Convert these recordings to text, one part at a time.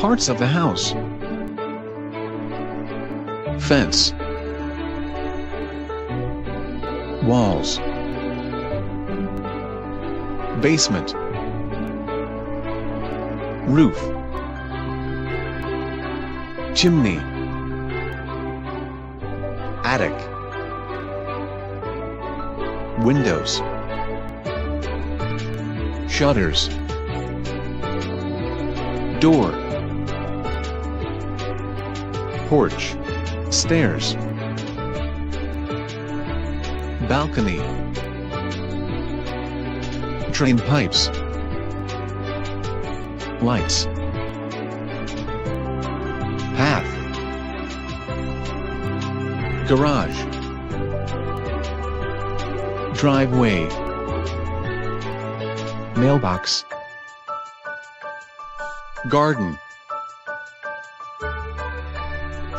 Parts of the house: fence, walls, basement, roof, chimney, attic, windows, shutters, door, porch, stairs, balcony, drain pipes, lights, path, garage, driveway, mailbox, garden,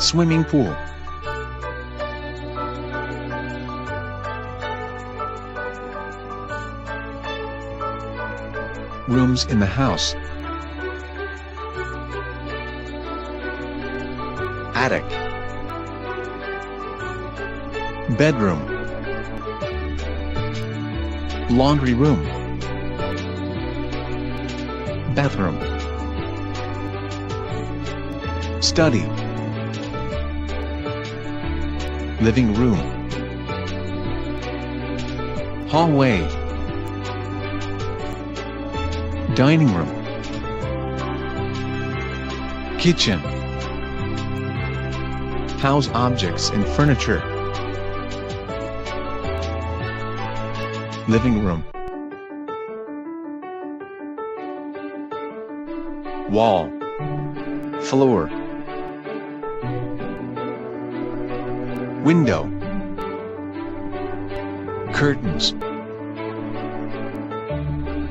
swimming pool, rooms in the house: attic, bedroom, laundry room, bathroom, study, living room, hallway, dining room, kitchen, house objects and furniture, living room, wall, floor, window, curtains,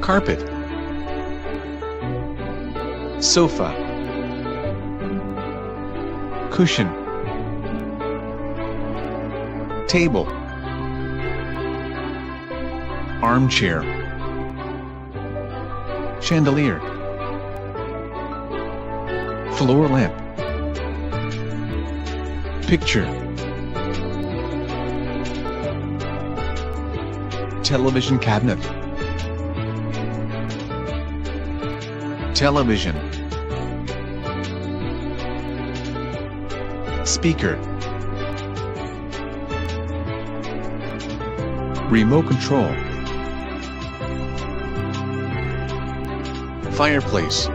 carpet, sofa, cushion, table, armchair, chandelier, floor lamp, picture, television cabinet, television, speaker, remote control, fireplace,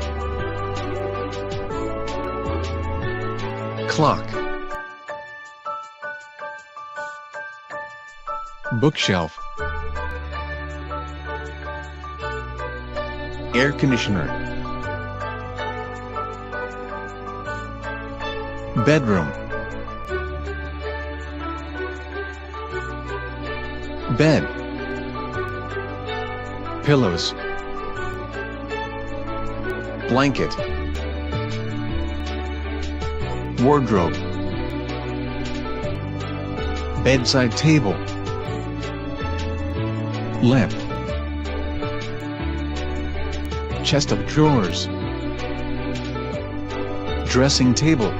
clock, bookshelf, air conditioner, bedroom, bed, pillows, blanket, wardrobe, bedside table, lamp, chest of drawers, dressing table,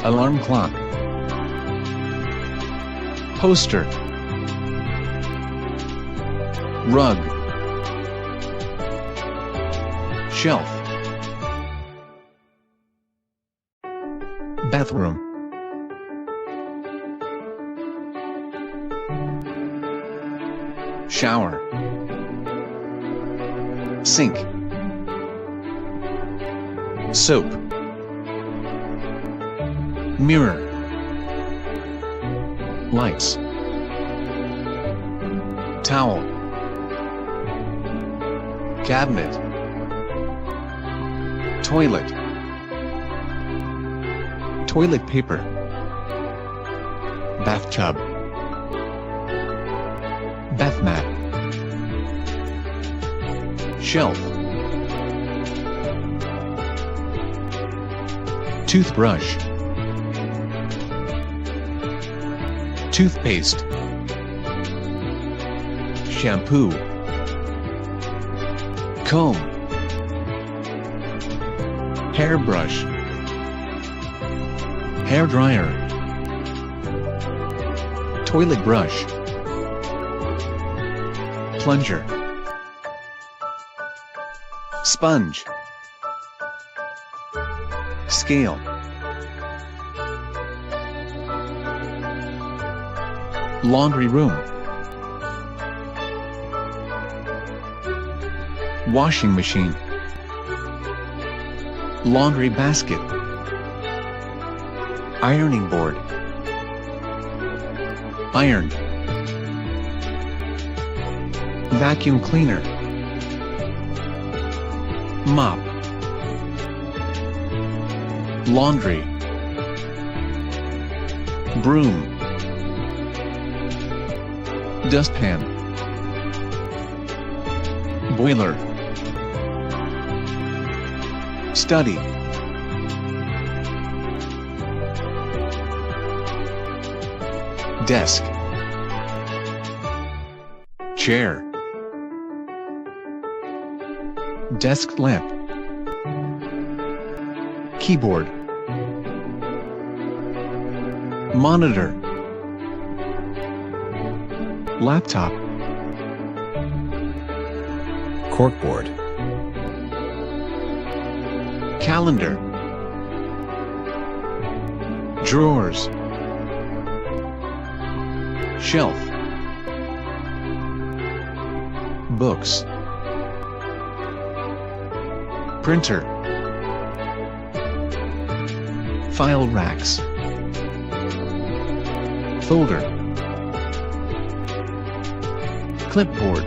alarm clock, poster, rug, shelf, bathroom, shower, sink, soap, mirror, lights, towel, cabinet, toilet, toilet paper, bathtub, bath mat, shelf, toothbrush, toothpaste, shampoo, comb, hairbrush, hair dryer, toilet brush, plunger, sponge, scale, laundry room, washing machine, laundry basket, ironing board, iron, vacuum cleaner, mop, laundry, broom, dustpan, boiler, study, desk, chair, desk lamp, keyboard, monitor, laptop, corkboard, calendar, drawers, shelf, books, printer, file racks, folder, clipboard,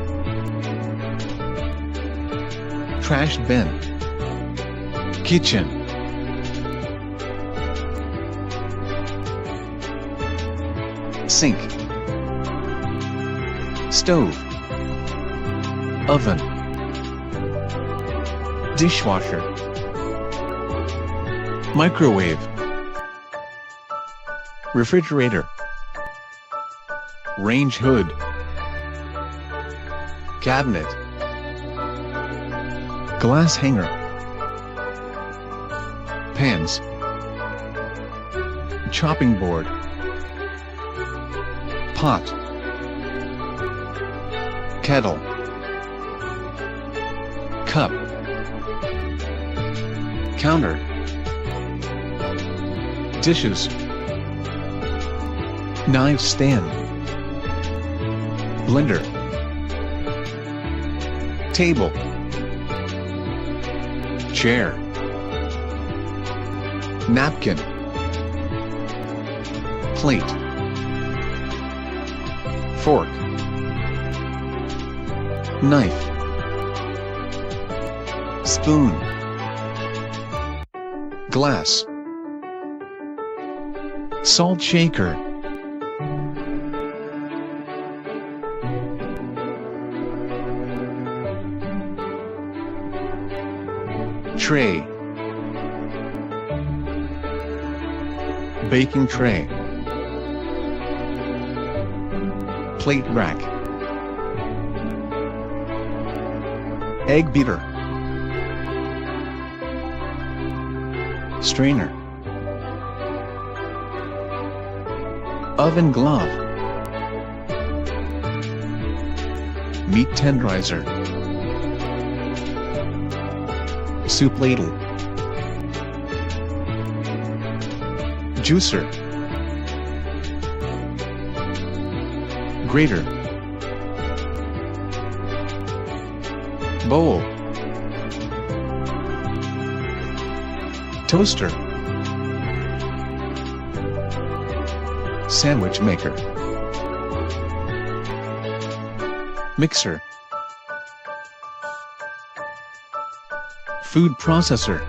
trash bin, kitchen, sink, stove, oven, dishwasher, microwave, refrigerator, range hood, cabinet, glass hanger, pans, chopping board, pot, kettle, cup, counter, dishes, knife stand, blender, table, chair, napkin, plate, fork, knife, spoon, glass, salt shaker, tray, baking tray, plate rack, egg beater, strainer, oven glove, meat tenderizer, soup ladle, juicer, grater, bowl, toaster, sandwich maker, mixer, food processor,